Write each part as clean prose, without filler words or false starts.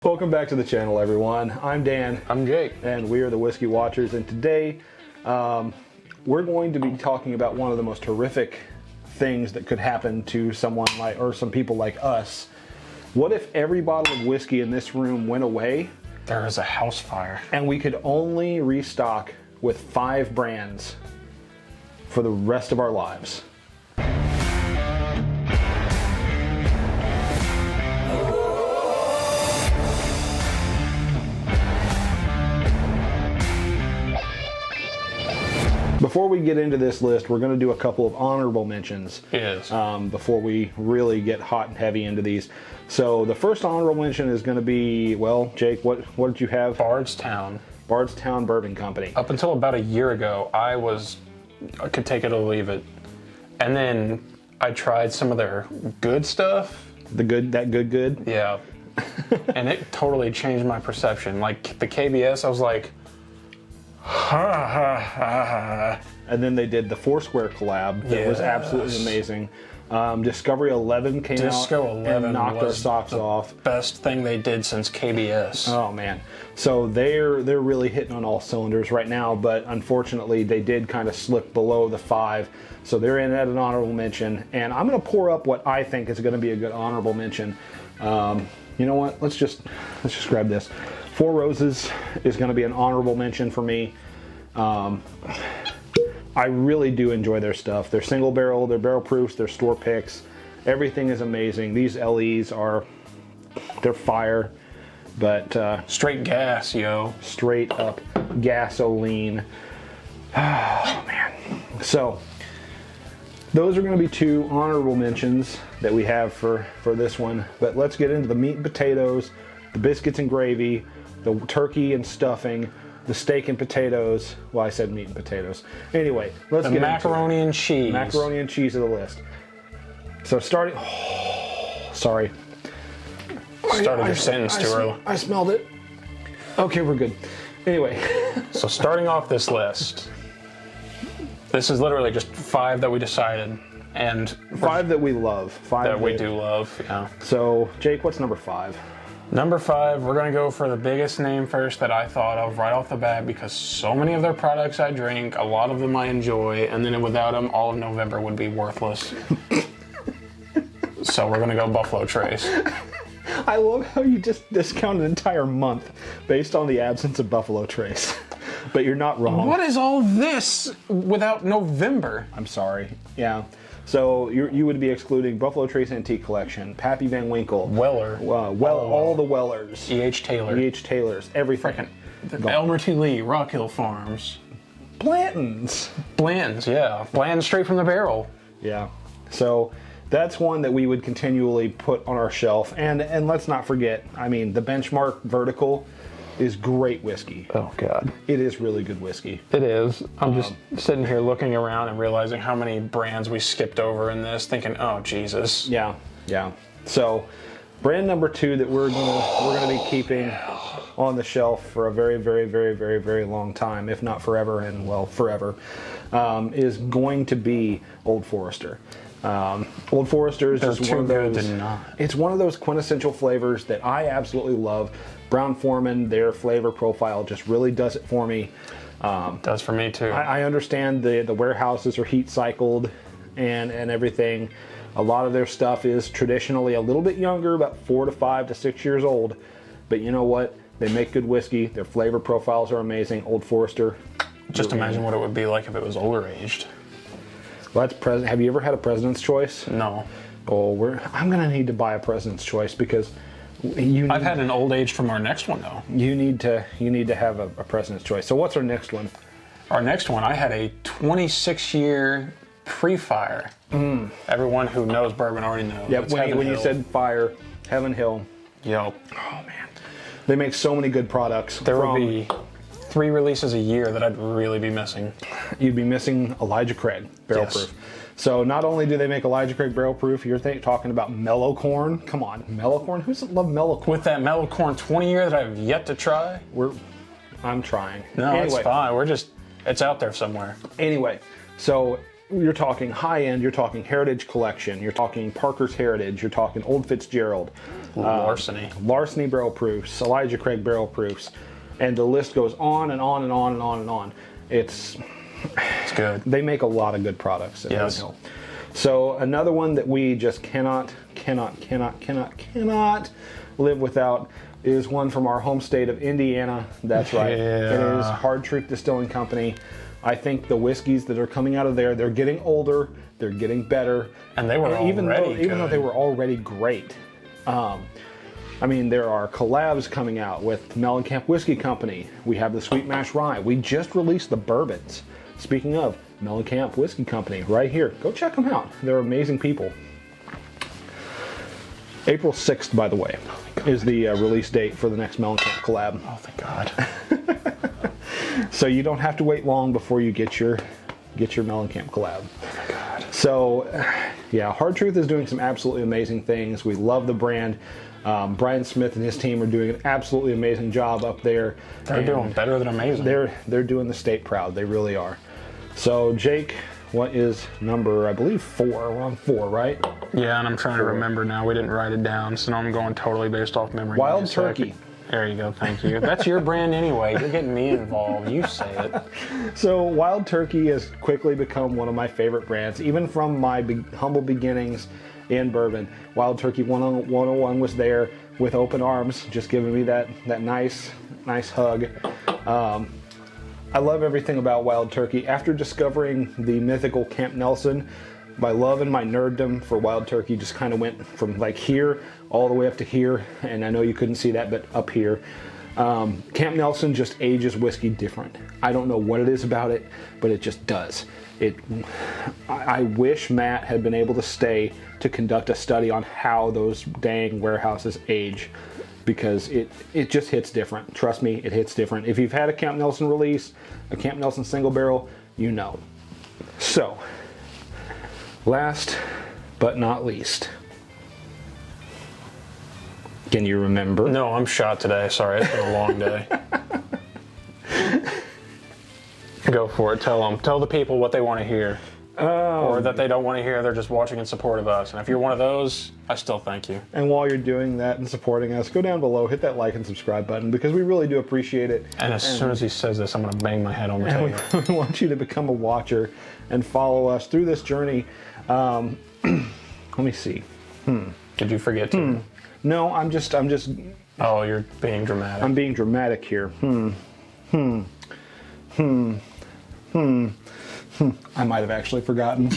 Welcome back to the channel, everyone. I'm Dan. I'm Jake. And we are the Whiskey Watchers. And today, we're going to be talking about one of the most horrific things that could happen to someone like, or some people like us. What if every bottle of whiskey in this room went away? There is a house fire. And we could only restock with 5 brands for the rest of our lives. Before we get into this list, we're going to do a couple of honorable mentions. Yes. Before we really get hot and heavy into these. So the first honorable mention is going to be, well, Jake, what did you have? Bardstown. Bardstown Bourbon Company. Up until about a year ago, I could take it or leave it. And then I tried some of their good stuff. That good? Yeah. And it totally changed my perception. Like the KBS, I was like, ha ha ha ha. And then they did the Foursquare collab that was absolutely amazing. Discovery 11 came out and knocked our socks off. Best thing they did since KBS. Oh man. So they're really hitting on all cylinders right now, but unfortunately they did kind of slip below the 5. So they're in at an honorable mention, and I'm going to pour up what I think is going to be a good honorable mention. You know what? Let's just grab this. Four Roses is going to be an honorable mention for me. I really do enjoy their stuff. They're single barrel, they're barrel proofs, they're store picks. Everything is amazing. These LEs they're fire, but straight gas, yo. Straight up gasoline. Oh man. So those are going to be 2 honorable mentions that we have for this one. But let's get into the meat and potatoes, the biscuits and gravy, the turkey and stuffing, the steak and potatoes. Well, I said meat and potatoes. Anyway, let's get into macaroni and cheese. Macaroni and cheese of the list. So starting... sorry. Started your sentence too early. I smelled it. Okay, we're good. Anyway. So starting off this list, this is literally just 5 that we decided. And 5 that we love. 5 that we do love, yeah. So, Jake, what's number 5? Number 5, we're gonna go for the biggest name first that I thought of right off the bat, because so many of their products I drink, a lot of them I enjoy, and then without them, all of November would be worthless. So we're gonna go Buffalo Trace. I love how you just discount an entire month based on the absence of Buffalo Trace. But you're not wrong. What is all this without November? I'm sorry. Yeah. So you would be excluding Buffalo Trace Antique Collection, Pappy Van Winkle, Weller, all the Wellers, E.H. Taylors, everything. Elmer T. Lee, Rock Hill Farms, Blanton's, yeah, Bland straight from the barrel. Yeah. So that's one that we would continually put on our shelf, and let's not forget. I mean, the Benchmark Vertical is great whiskey. Oh God, it is really good whiskey. It is. I'm just sitting here looking around and realizing how many brands we skipped over in this, thinking, oh Jesus. Yeah. So brand number 2 that we're gonna be keeping on the shelf for a very, very, very, very, very long time, if not forever, and well, forever, is going to be Old Forester. Old Forester is just one of those. It's one of those quintessential flavors that I absolutely love. Brown-Forman, their flavor profile just really does it for me. Does for me too. I understand the warehouses are heat cycled and everything. A lot of their stuff is traditionally a little bit younger, about 4 to 5 to 6 years old. But you know what? They make good whiskey. Their flavor profiles are amazing. Old Forester. Just imagine what it would be like if it was older aged. Well, that's have you ever had a President's Choice? No. Oh, I'm gonna need to buy a President's Choice because I've had an old age from our next one though. You need to have a President's Choice. So what's our next one? Our next one, I had a 26-year pre-fire. Everyone who knows bourbon already knows. Yeah, when you said fire, Heaven Hill. Yep. Oh man, they make so many good products. There would be 3 releases a year that I'd really be missing. You'd be missing Elijah Craig barrel proof. So not only do they make Elijah Craig barrel proof, you're talking about mellow corn. Come on, mellow corn. Who doesn't love mellow corn? With that mellow corn 20 year that I've yet to try. I'm trying. No, anyway, it's fine. It's out there somewhere. Anyway, so you're talking high end, you're talking Heritage Collection, you're talking Parker's Heritage, you're talking Old Fitzgerald, Larceny barrel proofs, Elijah Craig barrel proofs, and the list goes on and on and on and on and on. It's good. They make a lot of good products at Yes. Woodhill. So another one that we just cannot live without is one from our home state of Indiana. That's right. Yeah. It is Hard Truth Distilling Company. I think the whiskeys that are coming out of there, they're getting older, they're getting better. And they were even already though they were already great. I mean, there are collabs coming out with Mellencamp Whiskey Company. We have the Sweet Mash Rye. We just released the bourbons. Speaking of, Mellencamp Whiskey Company, right here. Go check them out. They're amazing people. April 6th, by the way, is the release date for the next Mellencamp collab. Oh, thank God. So you don't have to wait long before you get your Mellencamp collab. Oh, God. So, yeah, Hard Truth is doing some absolutely amazing things. We love the brand. Brian Smith and his team are doing an absolutely amazing job up there. They're doing better than amazing. They're doing the state proud. They really are. So, Jake, what is number, I believe, 4? We're on 4, right? Yeah, and I'm trying to remember now. We didn't write it down, so now I'm going totally based off memory. Wild Turkey. There you go, thank you. That's your brand anyway. You're getting me involved. You say it. So Wild Turkey has quickly become one of my favorite brands, even from my humble beginnings in bourbon. Wild Turkey 101 was there with open arms, just giving me that nice hug. I love everything about Wild Turkey. After discovering the mythical Camp Nelson, my love and my nerddom for Wild Turkey just kind of went from like here all the way up to here, and I know you couldn't see that, but up here. Camp Nelson just ages whiskey different. I don't know what it is about it, but it just does. I wish Matt had been able to stay to conduct a study on how those dang warehouses age, because it just hits different. Trust me, it hits different. If you've had a Camp Nelson release, a Camp Nelson single barrel, you know. So, last but not least, can you remember? No, I'm shot today. Sorry, it's been a long day. Go for it. Tell the people what they want to hear. Or that they don't want to hear, they're just watching in support of us. And if you're one of those, I still thank you. And while you're doing that and supporting us, go down below, hit that like and subscribe button, because we really do appreciate it. And as soon as he says this, I'm going to bang my head on the table. We want you to become a watcher and follow us through this journey. Let me see. Did you forget to? No, I'm just. Oh, you're being dramatic. I'm being dramatic here. I might have actually forgotten.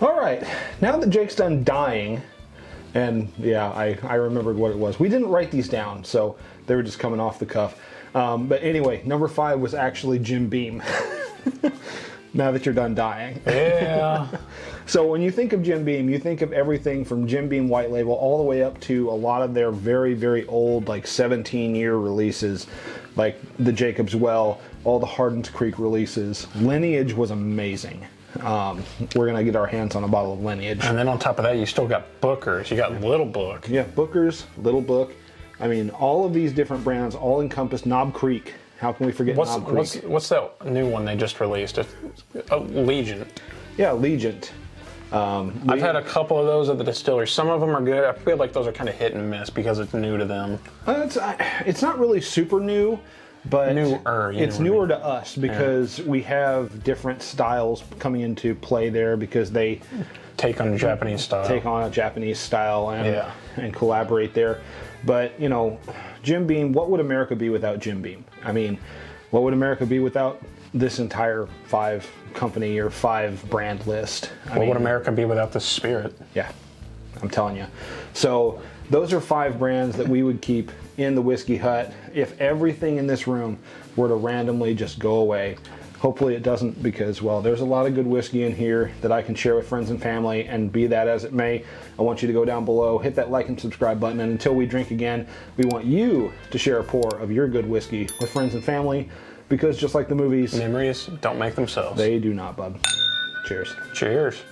All right, now that Jake's done dying, and yeah, I remembered what it was. We didn't write these down, so they were just coming off the cuff. But anyway, number 5 was actually Jim Beam. Now that you're done dying. Yeah. So when you think of Jim Beam, you think of everything from Jim Beam White Label all the way up to a lot of their very, very old, like 17-year releases, like the Jacob's Well, all the Hardin's Creek releases. Lineage was amazing. We're going to get our hands on a bottle of Lineage. And then on top of that, you still got Booker's. You got Little Book. Yeah, Booker's, Little Book. I mean, all of these different brands all encompass Knob Creek. How can we forget Knob Creek? What's that new one they just released? Legion. Yeah, Legion. I've had a couple of those at the distillery. Some of them are good. I feel like those are kind of hit and miss because it's new to them. It's not really super new, but it's newer to us because we have different styles coming into play there, because they take on a Japanese style. And collaborate there. But, you know, Jim Beam, what would America be without Jim Beam? I mean, what would America be without this entire 5-company or 5-brand list? What would America be without the spirit? Yeah, I'm telling you. So those are 5 brands that we would keep in the Whiskey Hut if everything in this room were to randomly just go away. Hopefully it doesn't, because, well, there's a lot of good whiskey in here that I can share with friends and family, and be that as it may, I want you to go down below, hit that like and subscribe button, and until we drink again, we want you to share a pour of your good whiskey with friends and family, because just like the movies, memories don't make themselves. They do not, bud. Cheers. Cheers.